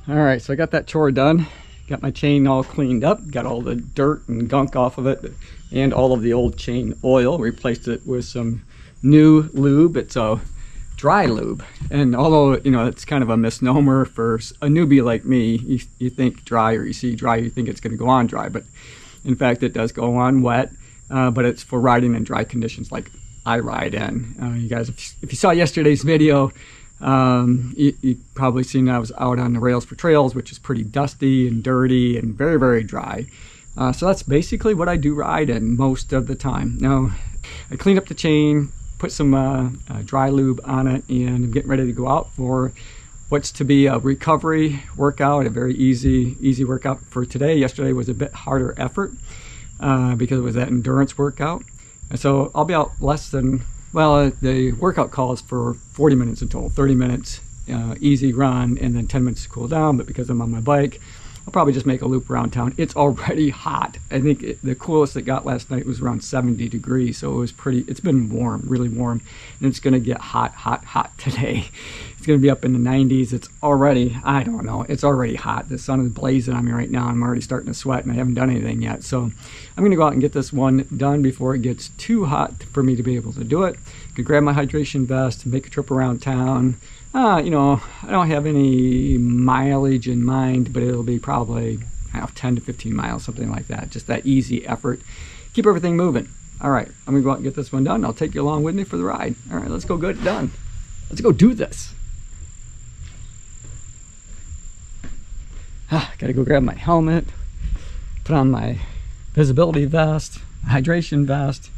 All right, so I got that chore done. Got my chain all cleaned up, got all the dirt and gunk off of it, and all of the old chain oil. Replaced it with some new lube. It's a dry lube, and although, you know, it's kind of a misnomer for a newbie like me, you think dry, or you see dry, you think it's going to go on dry, but in fact it does go on wet, but it's for riding in dry conditions like I ride in. You guys, if you saw yesterday's video, you probably seen I was out on the rails for trails, which is pretty dusty and dirty and very, very dry. So that's basically what I do ride in most of the time. Now, I cleaned up the chain, put some dry lube on it, and I'm getting ready to go out for what's to be a recovery workout, a very easy workout for today. Yesterday was a bit harder effort because it was that endurance workout. And so I'll be out less than, well, the workout calls for 40 minutes in total, 30 minutes easy run, and then 10 minutes to cool down. But because I'm on my bike, I'll probably just make a loop around town. It's already hot. I think the coolest it got last night was around 70 degrees. So it was it's been warm, really warm. And it's gonna get hot today. It's gonna be up in the 90s. It's already, I don't know, it's already hot. The sun is blazing on me right now. I'm already starting to sweat, and I haven't done anything yet. So I'm gonna go out and get this one done before it gets too hot for me to be able to do it. I could grab my hydration vest, make a trip around town. You know, I don't have any mileage in mind, but it'll be probably, I don't know, 10 to 15 miles, something like that. Just that easy effort. Keep everything moving. All right, I'm gonna go out and get this one done. I'll take you along with me for the ride. All right, let's go get it done. Let's go do this. Gotta go grab my helmet, put on my visibility vest, hydration vest.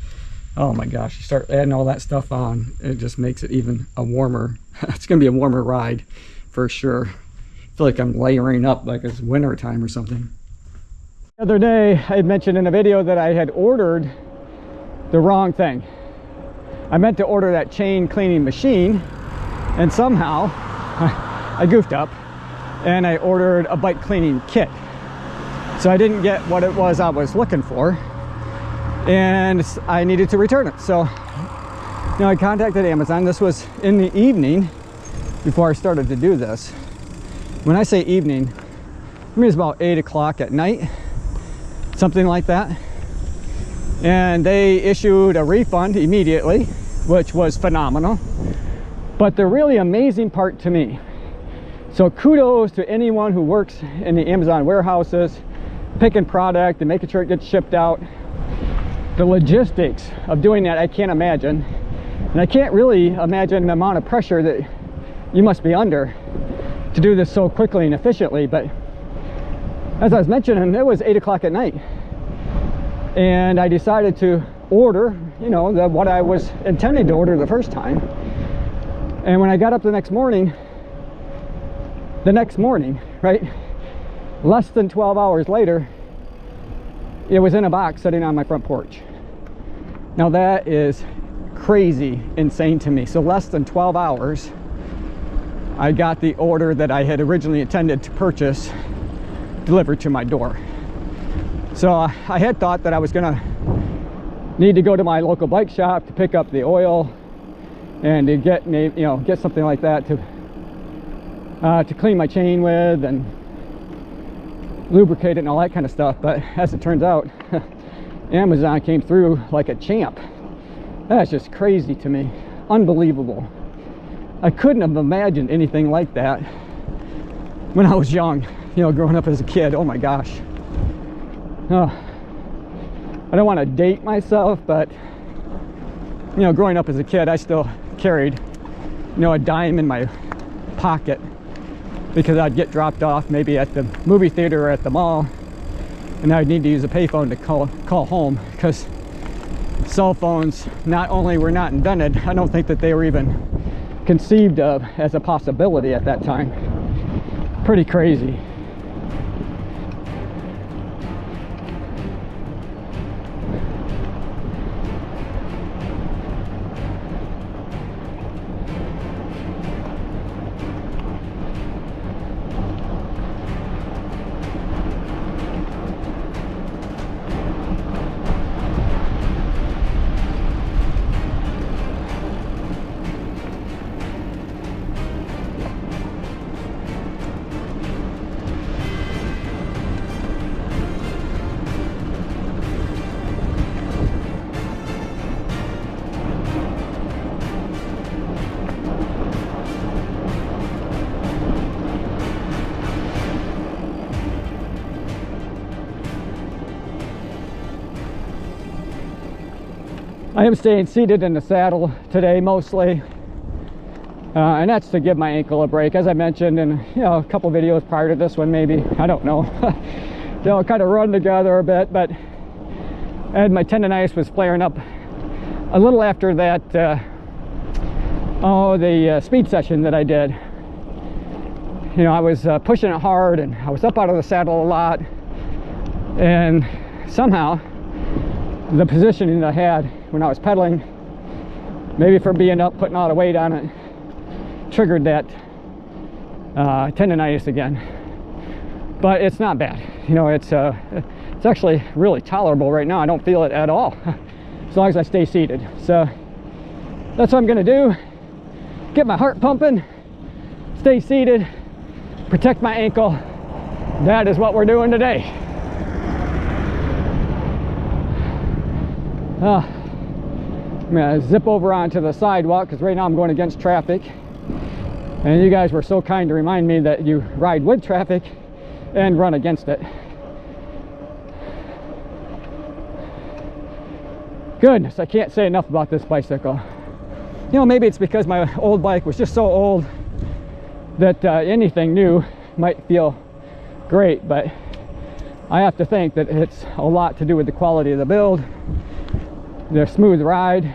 Oh my gosh, you start adding all that stuff on, it just makes it even a warmer, it's gonna be a warmer ride for sure. I feel like I'm layering up like it's winter time or something. The other day, I had mentioned in a video that I had ordered the wrong thing. I meant to order that chain cleaning machine, and somehow I goofed up and I ordered a bike cleaning kit. So I didn't get what it was I was looking for, and I needed to return it. So now I contacted Amazon. This was in the evening before I started to do this. When I say evening, I mean it's about 8 o'clock at night, something like that. And they issued a refund immediately, which was phenomenal. But the really amazing part to me, so kudos to anyone who works in the Amazon warehouses, picking product and making sure it gets shipped out. The logistics of doing that, I can't imagine. And I can't really imagine the amount of pressure that you must be under to do this so quickly and efficiently. But as I was mentioning, it was 8 o'clock at night, and I decided to order, you know, what I was intending to order the first time. And when I got up the next morning, right, less than 12 hours later, it was in a box sitting on my front porch. Now that is crazy, insane to me. So less than 12 hours, I got the order that I had originally intended to purchase delivered to my door. So I had thought that I was gonna need to go to my local bike shop to pick up the oil and to get, you know, get something like that to clean my chain with and lubricate it and all that kind of stuff. But as it turns out, Amazon came through like a champ. That's just crazy to me. Unbelievable. I couldn't have imagined anything like that when I was young, you know, growing up as a kid. Oh my gosh. I don't want to date myself, but you know, growing up as a kid, I still carried, you know, a dime in my pocket because I'd get dropped off maybe at the movie theater or at the mall, and I'd need to use a payphone to call home, because cell phones not only were not invented, I don't think that they were even conceived of as a possibility at that time. Pretty crazy. I am staying seated in the saddle today mostly, and that's to give my ankle a break, as I mentioned in a couple videos prior to this one, maybe, I don't know. They'll kind of run together a bit, but and my tendonitis was flaring up a little after that the speed session that I did. I was pushing it hard, and I was up out of the saddle a lot, and somehow the positioning that I had when I was pedaling, maybe from being up, putting all the weight on it, triggered that tendonitis again. But it's not bad. It's actually really tolerable right now. I don't feel it at all as long as I stay seated. So that's what I'm gonna do. Get my heart pumping, stay seated, protect my ankle. That is what we're doing today. I'm gonna zip over onto the sidewalk because right now I'm going against traffic, and you guys were so kind to remind me that you ride with traffic and run against it. Goodness, I can't say enough about this bicycle. Maybe it's because my old bike was just so old that anything new might feel great, but I have to think that it's a lot to do with the quality of the build, the smooth ride.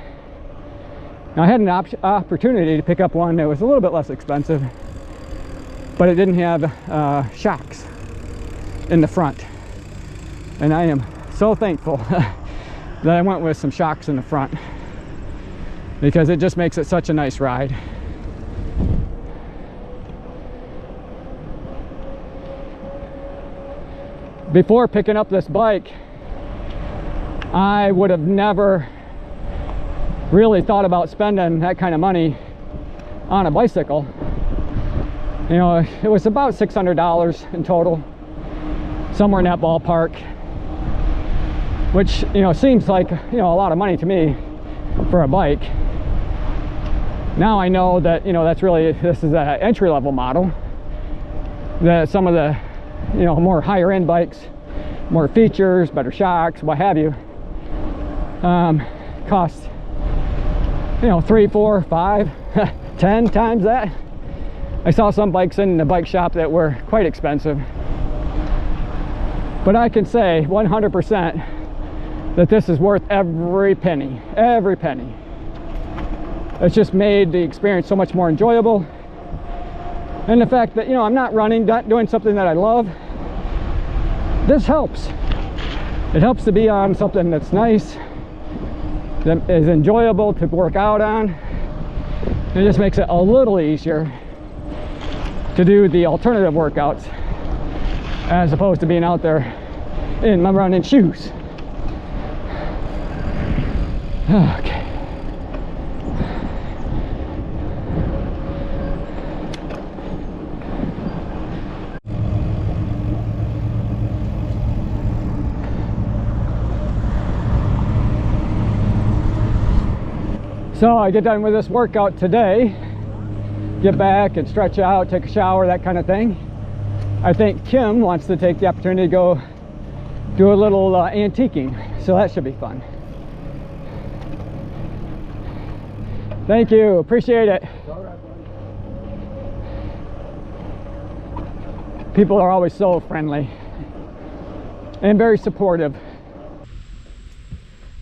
Now, I had an opportunity to pick up one that was a little bit less expensive, but it didn't have shocks in the front, and I am so thankful that I went with some shocks in the front, because it just makes it such a nice ride. Before picking up this bike, I would have never really thought about spending that kind of money on a bicycle. It was about $600 in total, somewhere in that ballpark, which seems like a lot of money to me for a bike. Now I know that this is an entry-level model, that some of the more higher end bikes, more features, better shocks, what have you, cost 3, 4, 5, 10 times that. I saw some bikes in the bike shop that were quite expensive, but I can say 100% that this is worth every penny. Every penny. It's just made the experience so much more enjoyable, and the fact that I'm not running, not doing something that I love, this helps. It helps to be on something that's nice, that is enjoyable to work out on. It just makes it a little easier to do the alternative workouts as opposed to being out there in my running shoes. Okay. So I get done with this workout today, get back and stretch out, take a shower, that kind of thing. I think Kim wants to take the opportunity to go do a little antiquing, so that should be fun. Thank you, appreciate it. People are always so friendly and very supportive.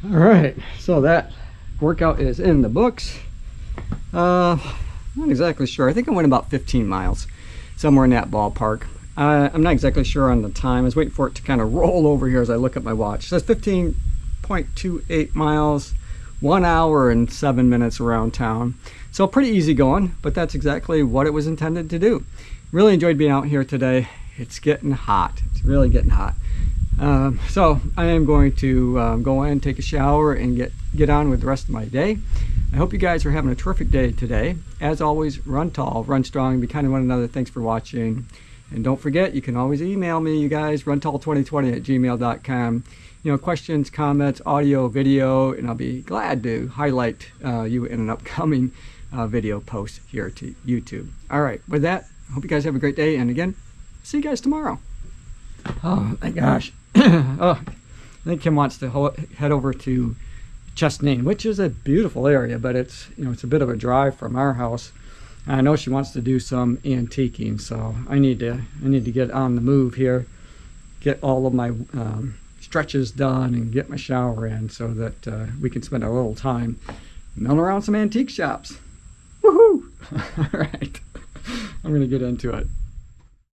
All right, so that workout is in the books. Not exactly sure. I think I went about 15 miles, somewhere in that ballpark. I'm not exactly sure on the time. I was waiting for it to kind of roll over here as I look at my watch. It says 15.28 miles, 1 hour and 7 minutes around town. So pretty easy going, but that's exactly what it was intended to do. Really enjoyed being out here today. It's getting hot. It's really getting hot. So I am going to go in, take a shower, and get on with the rest of my day. I hope you guys are having a terrific day today. As always, run tall, run strong, be kind to one another. Thanks for watching. And don't forget, you can always email me, you guys, runtall2020@gmail.com. Questions, comments, audio, video, and I'll be glad to highlight you in an upcoming video post here to YouTube. All right, with that, I hope you guys have a great day. And again, see you guys tomorrow. Oh my gosh. Oh, I think Kim wants to head over to Chesnane, which is a beautiful area, but it's, you know, it's a bit of a drive from our house. And I know she wants to do some antiquing, so I need to get on the move here, get all of my stretches done and get my shower in so that we can spend a little time milling around some antique shops. Woohoo! All right, I'm gonna get into it.